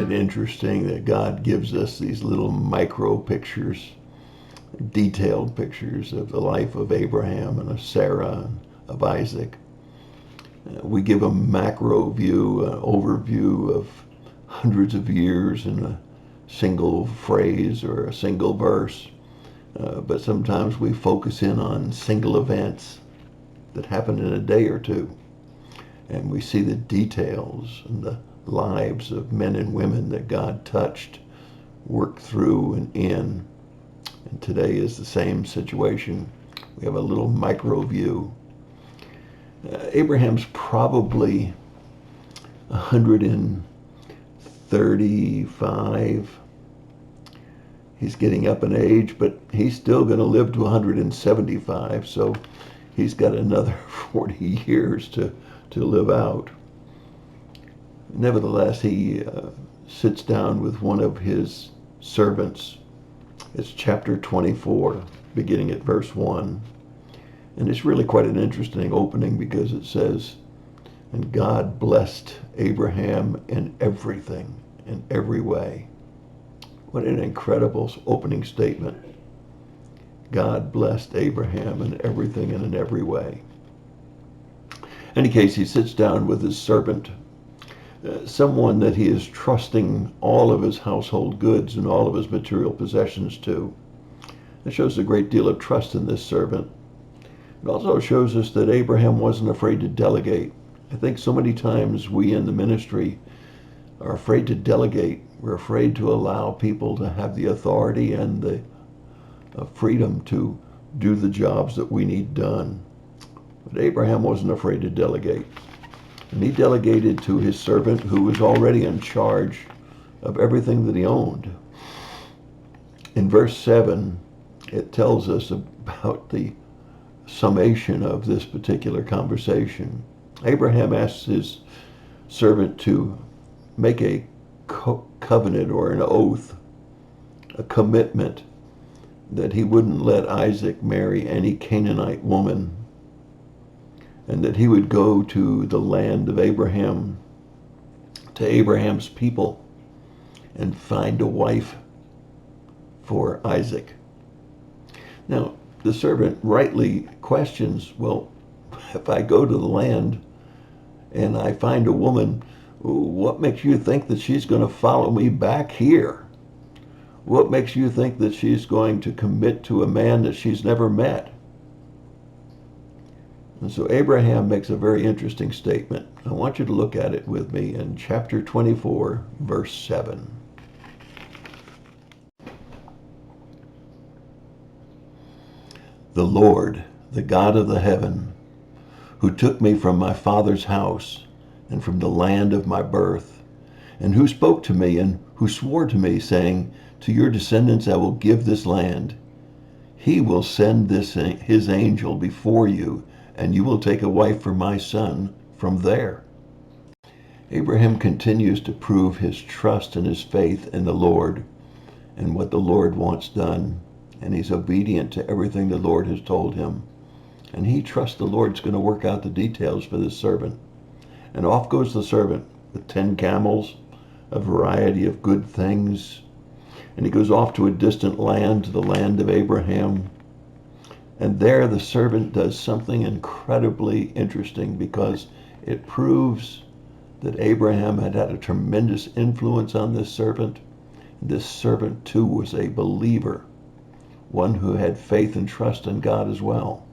it interesting that God gives us these little micro pictures, detailed pictures of the life of Abraham and of Sarah and of Isaac. We give a macro view, an overview of hundreds of years in a single phrase or a single verse. But sometimes we focus in on single events that happen in a day or two. And we see the details and the lives of men and women that God touched, worked through and in. And today is the same situation. We have a little micro view. Abraham's probably 135. He's getting up in age, but he's still going to live to 175, so he's got another 40 years to live out. Nevertheless, he sits down with one of his servants. It's chapter 24, beginning at verse 1. And it's really quite an interesting opening because it says, "And God blessed Abraham in everything, in every way." What an incredible opening statement. God blessed Abraham in everything and in every way. In any case, he sits down with his servant, someone that he is trusting all of his household goods and all of his material possessions to. It shows a great deal of trust in this servant. It also shows us that Abraham wasn't afraid to delegate. I think so many times we in the ministry are afraid to delegate. We're afraid to allow people to have the authority and the freedom to do the jobs that we need done. But Abraham wasn't afraid to delegate. And he delegated to his servant who was already in charge of everything that he owned. In verse 7, it tells us about the summation of this particular conversation. Abraham asks his servant to make a covenant or an oath, a commitment that he wouldn't let Isaac marry any Canaanite woman, and that he would go to the land of Abraham, to Abraham's people, and find a wife for Isaac. Now, the servant rightly questions, well, if I go to the land and I find a woman, what makes you think that she's going to follow me back here? What makes you think that she's going to commit to a man that she's never met? And so Abraham makes a very interesting statement. I want you to look at it with me in chapter 24, verse 7. "The Lord, the God of the heaven, who took me from my father's house and from the land of my birth, and who spoke to me and who swore to me, saying, 'To your descendants I will give this land,' he will send his angel before you, and you will take a wife for my son from there." Abraham continues to prove his trust and his faith in the Lord and what the Lord wants done. And he's obedient to everything the Lord has told him. And he trusts the Lord's going to work out the details for this servant. And off goes the servant with 10 camels, a variety of good things. And he goes off to a distant land, to the land of Abraham. And there the servant does something incredibly interesting because it proves that Abraham had had a tremendous influence on this servant. This servant too was a believer, one who had faith and trust in God as well.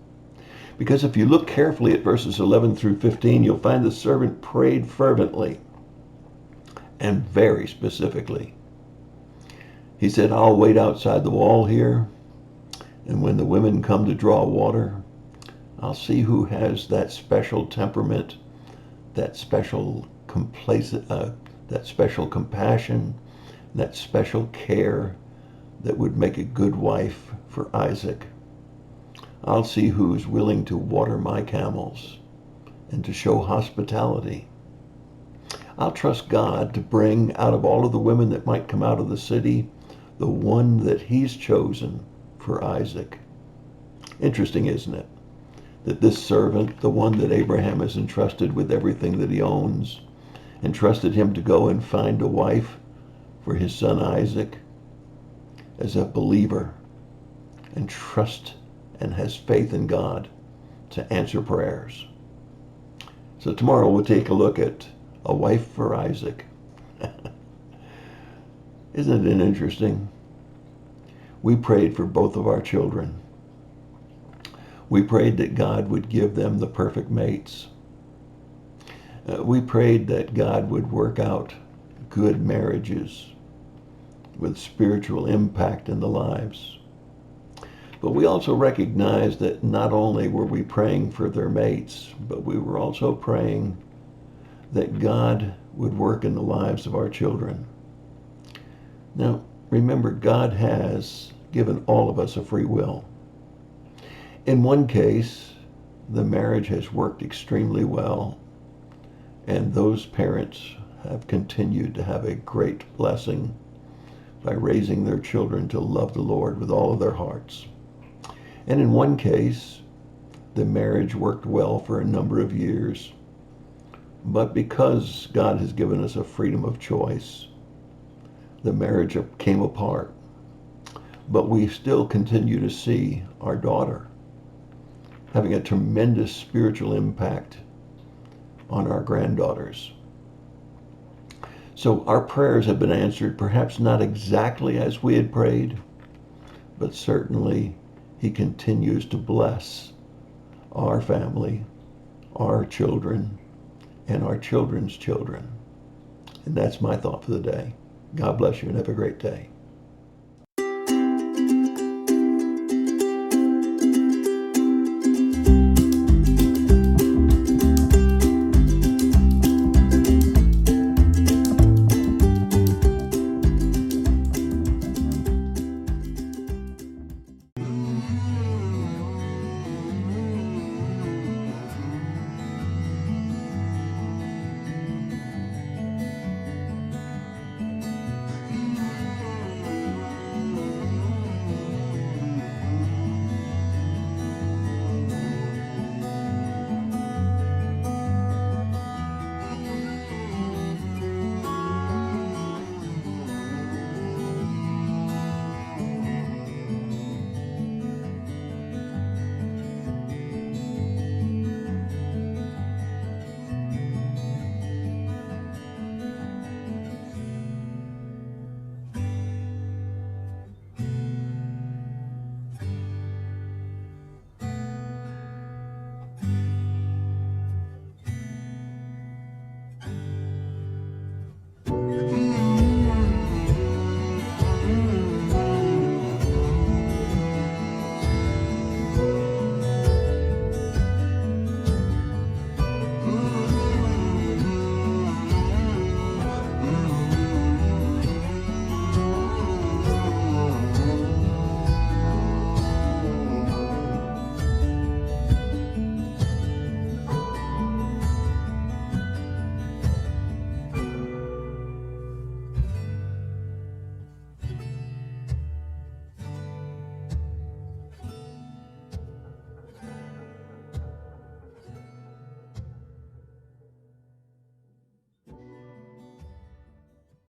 Because if you look carefully at verses 11 through 15, you'll find the servant prayed fervently and very specifically. He said, "I'll wait outside the wall here, and when the women come to draw water, I'll see who has that special temperament, that special that special compassion, that special care that would make a good wife for Isaac. I'll see who's willing to water my camels and to show hospitality. I'll trust God to bring out of all of the women that might come out of the city, the one that he's chosen for Isaac." Interesting, isn't it? That this servant, the one that Abraham has entrusted with everything that he owns, entrusted him to go and find a wife for his son Isaac as a believer and trust and has faith in God to answer prayers. So tomorrow we'll take a look at a wife for Isaac. Isn't it interesting? We prayed for both of our children. We prayed that God would give them the perfect mates. We prayed that God would work out good marriages with spiritual impact in the lives. But we also recognized that not only were we praying for their mates, but we were also praying that God would work in the lives of our children. Now, remember, God has given all of us a free will. In one case, the marriage has worked extremely well, and those parents have continued to have a great blessing by raising their children to love the Lord with all of their hearts. And in one case, the marriage worked well for a number of years, but because God has given us a freedom of choice, the marriage came apart. But we still continue to see our daughter having a tremendous spiritual impact on our granddaughters. So our prayers have been answered, perhaps not exactly as we had prayed, but certainly he continues to bless our family, our children, and our children's children. And that's my thought for the day. God bless you and have a great day.